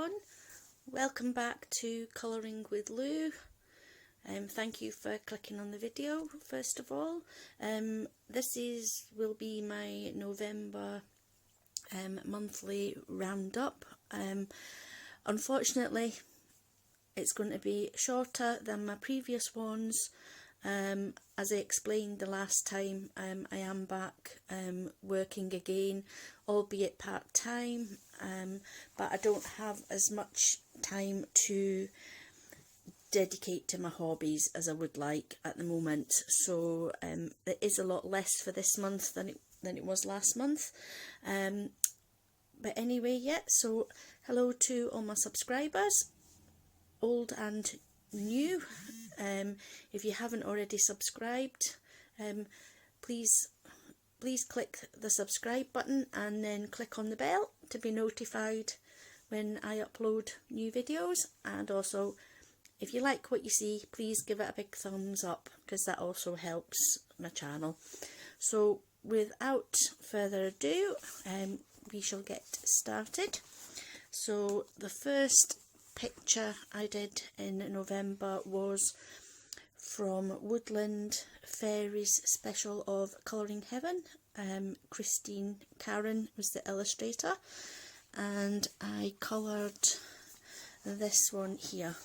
everyone, welcome back to Colouring with Lou. Thank you for clicking on the video first of all. This will be my November monthly roundup. Unfortunately it's going to be shorter than my previous ones. As I explained the last time, I am back working again, albeit part-time, but I don't have as much time to dedicate to my hobbies as I would like at the moment, so there is a lot less for this month than it was last month. But anyway, yeah, so hello to all my subscribers, old and new. If you haven't already subscribed, please click the subscribe button and then click on the bell to be notified when I upload new videos. And also, if you like what you see, please give it a big thumbs up, because that also helps my channel. So without further ado, we shall get started. So the first picture I did in November was from Woodland Fairies Special of Colouring Heaven. Christine Karron was the illustrator, and I coloured this one here,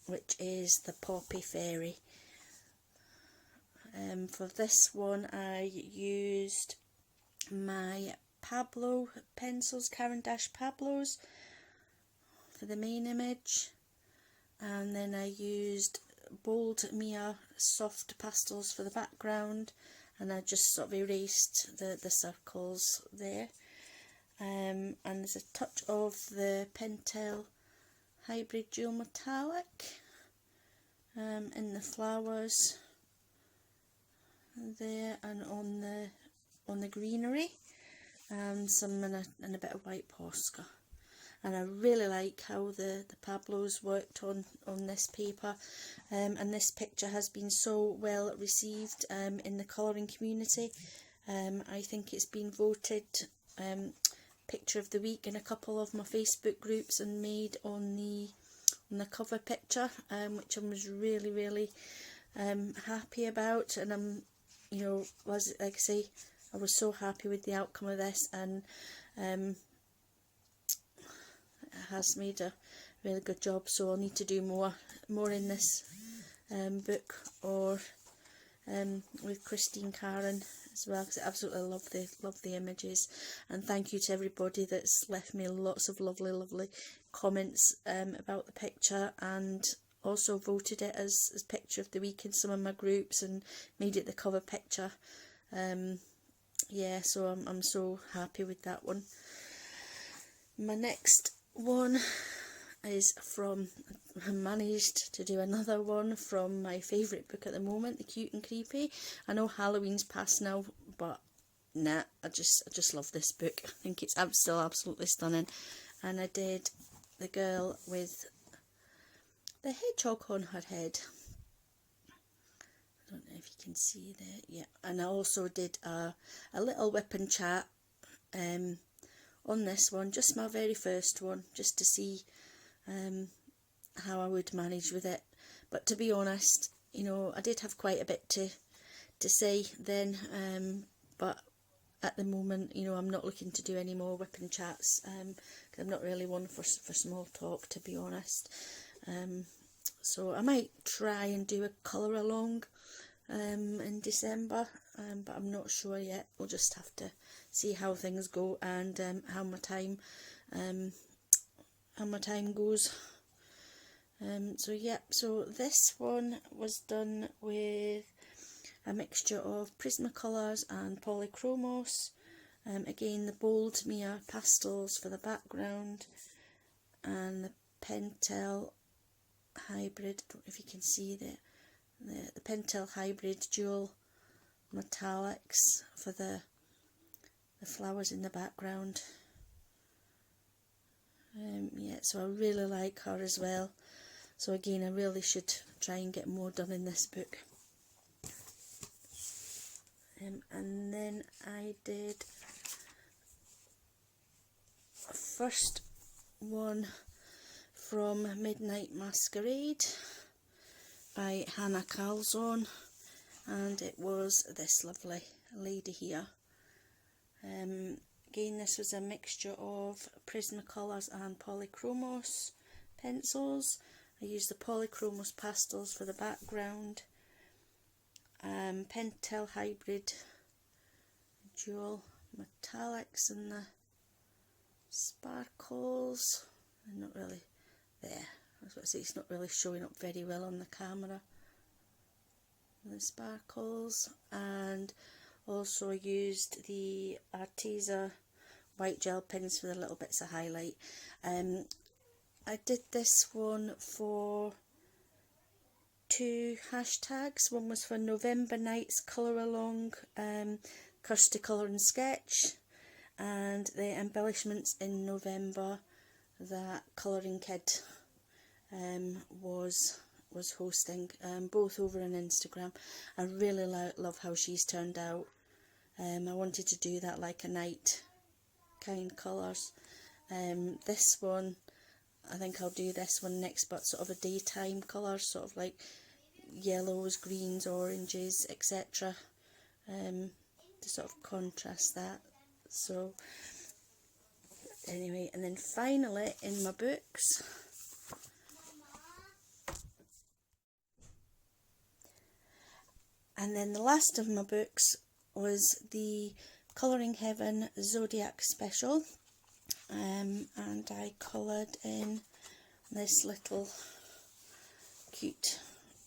which is the Poppy Fairy. For this one I used my Pablo pencils, Caran d'Ache Pablos, for the main image, and then I used Bold Mia soft pastels for the background, and I just sort of erased the circles there. And there's a touch of the Pentel Hybrid Dual Metallic in the flowers there, and on the greenery, and some in a bit of white Posca. And I really like how the Pablos worked on this paper, and this picture has been so well received in the colouring community. I think it's been voted picture of the week in a couple of my Facebook groups and made on the cover picture, which I was really happy about. And I'm, like I say, I was so happy with the outcome of this, and it has made a really good job. So I'll need to do more in this book, or with Christine Karron as well, because I absolutely love the images. And thank you to everybody that's left me lots of lovely comments about the picture, and also voted it as picture of the week in some of my groups and made it the cover picture. Yeah, so I'm so happy with that one. My next one is from, I managed to do another one from my favourite book at the moment, The Cute and Creepy. I know Halloween's past now, but nah, I just love this book. I think it's still absolutely stunning. And I did the girl with the hedgehog on her head. I don't know if you can see there. Yeah, and I also did a little whip and chat on this one, just my very first one, just to see how I would manage with it. But to be honest, I did have quite a bit to say then, but at the moment, I'm not looking to do any more whip and chats, because I'm not really one for small talk, to be honest. So I might try and do a colour along in December, but I'm not sure yet. We'll just have to see how things go, and how my time goes. So yeah, so this one was done with a mixture of Prismacolors and Polychromos. Again, the Bold Mia pastels for the background, and the Pentel Hybrid, I don't know if you can see the Pentel Hybrid Dual Metallics for the flowers in the background. Yeah, so I really like her as well. So again, I really should try and get more done in this book. And then I did first one from Midnight Masquerade by Hannah Calzone, and it was this lovely lady here. Again, this was a mixture of Prismacolors and Polychromos pencils. I used the Polychromos pastels for the background, Pentel Hybrid Dual Metallics and the sparkles. They're not really there. I was about to say it's not really showing up very well on the camera. The sparkles, and also used the Arteza white gel pens for the little bits of highlight. I did this one for 2 hashtags. One was for November Nights Colour Along, Kirsty Colour and Sketch, and the embellishments in November that Colouring Kid was hosting, both over on Instagram. I really love how she's turned out. I wanted to do that like a night kind colours. This one, I think I'll do this one next, but sort of a daytime colour, sort of like yellows, greens, oranges, etc. To sort of contrast that. So anyway, and then finally in my books, and then the last of my books was the Colouring Heaven Zodiac Special, and I coloured in this little cute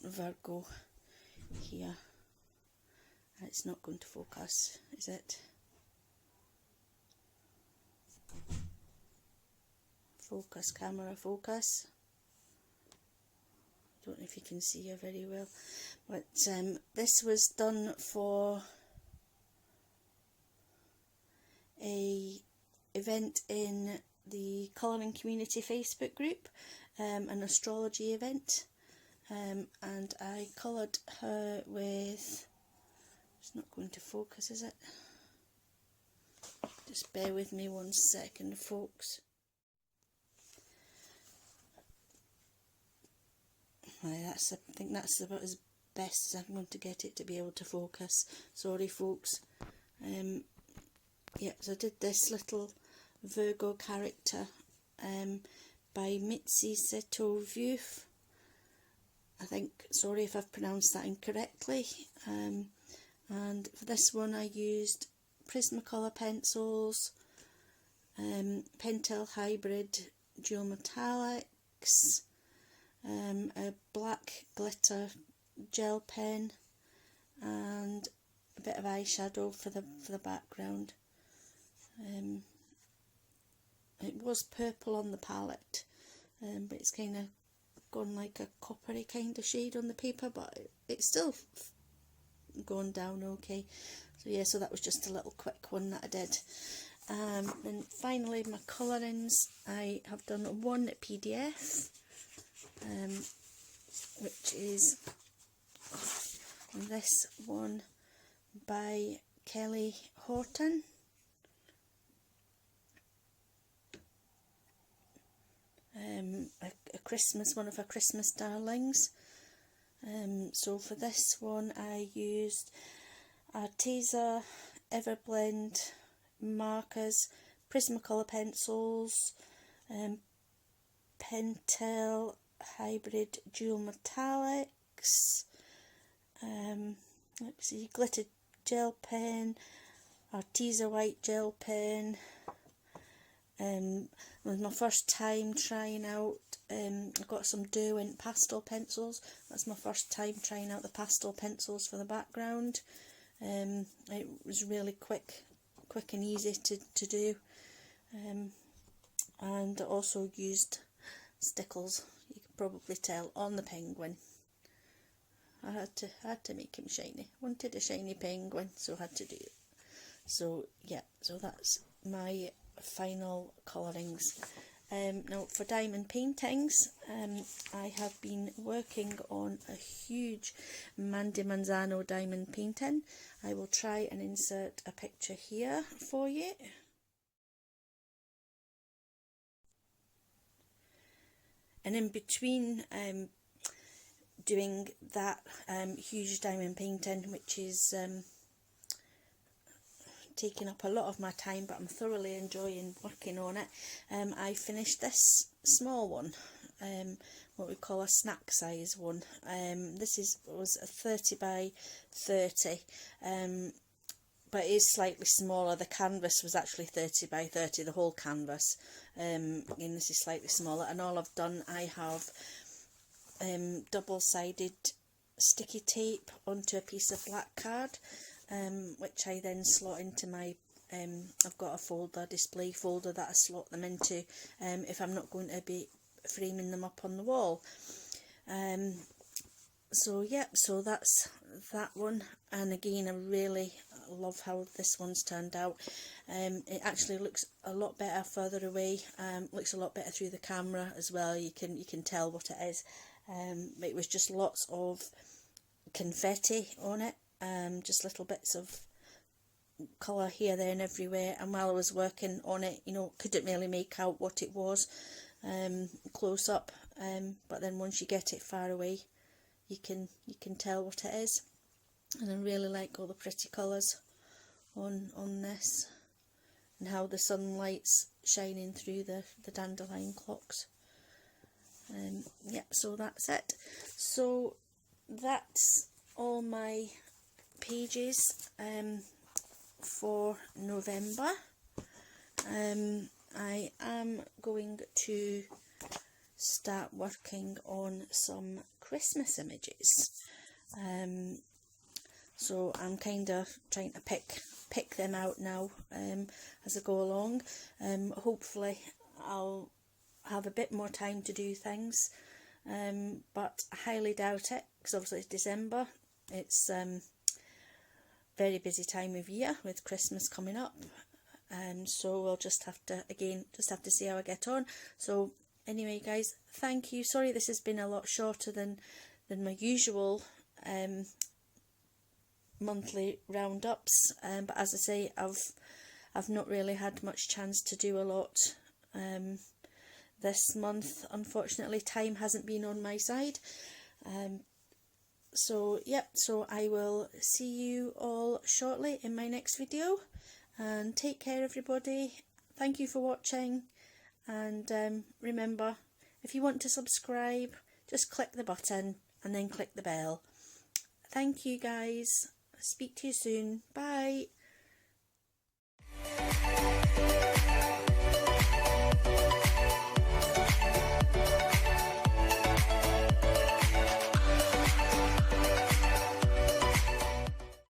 Virgo here. It's not going to focus, is it? Focus, camera, focus. Don't know if you can see her very well, but this was done for a event in the Colouring Community Facebook group, an astrology event, and I coloured her with, it's not going to focus, is it? Just bear with me 1 second, folks. Right, I think that's about as best as I'm going to get it to be able to focus. Sorry, folks. Yeah, so I did this little Virgo character by Mitzi Seto Vieuf. I think, sorry if I've pronounced that incorrectly. And for this one I used Prismacolor pencils, Pentel Hybrid Dual Metallics, a black glitter gel pen, and a bit of eyeshadow for the background. It was purple on the palette, but it's kind of gone like a coppery kind of shade on the paper, but it's still going down okay. So yeah, so that was just a little quick one that I did. And finally my colourings, I have done one PDF, which is this one by Kelly Horton. A Christmas, one of her Christmas darlings. So for this one I used Arteza Everblend markers, Prismacolor pencils, Pentel Hybrid Dual Metallics, let's see, glitter gel pen, Arteza white gel pen. It was my first time trying out, I got some Derwent pastel pencils. That's my first time trying out the pastel pencils for the background. It was really quick and easy to do, and I also used stickles, you can probably tell, on the penguin. I had to make him shiny. Wanted a shiny penguin, so I had to do it. So yeah, so that's my final colourings. Now for diamond paintings, I have been working on a huge Mandy Manzano diamond painting. I will try and insert a picture here for you. and in between doing that huge diamond painting, which is taking up a lot of my time, but I'm thoroughly enjoying working on it, I finished this small one, what we call a snack size one. This was a 30 by 30, but it is slightly smaller. The canvas was actually 30 by 30, the whole canvas. Again, this is slightly smaller, and all I've done, I have double-sided sticky tape onto a piece of black card, which I then slot into my I've got a folder, display folder, that I slot them into if I'm not going to be framing them up on the wall. So yeah, so that's that one, and again I really love how this one's turned out. It actually looks a lot better further away, looks a lot better through the camera as well. You can tell what it is. It was just lots of confetti on it, just little bits of colour here, there and everywhere, and while I was working on it, you know, couldn't really make out what it was close up, but then once you get it far away, you can tell what it is. And I really like all the pretty colours on this, and how the sunlight's shining through the dandelion clocks. Yeah, so that's it. So that's all my pages for November. I am going to start working on some Christmas images. So I'm kind of trying to pick them out now as I go along. Hopefully I'll have a bit more time to do things, but I highly doubt it, because obviously it's December. It's very busy time of year with Christmas coming up, so we'll just have to see how I get on. So anyway guys, thank you. Sorry this has been a lot shorter than my usual monthly roundups, but as I say, I've not really had much chance to do a lot this month. Unfortunately, time hasn't been on my side. So yep, so I will see you all shortly in my next video, and take care everybody. Thank you for watching, and remember, if you want to subscribe, just click the button and then click the bell. Thank you guys. Speak to you soon. Bye.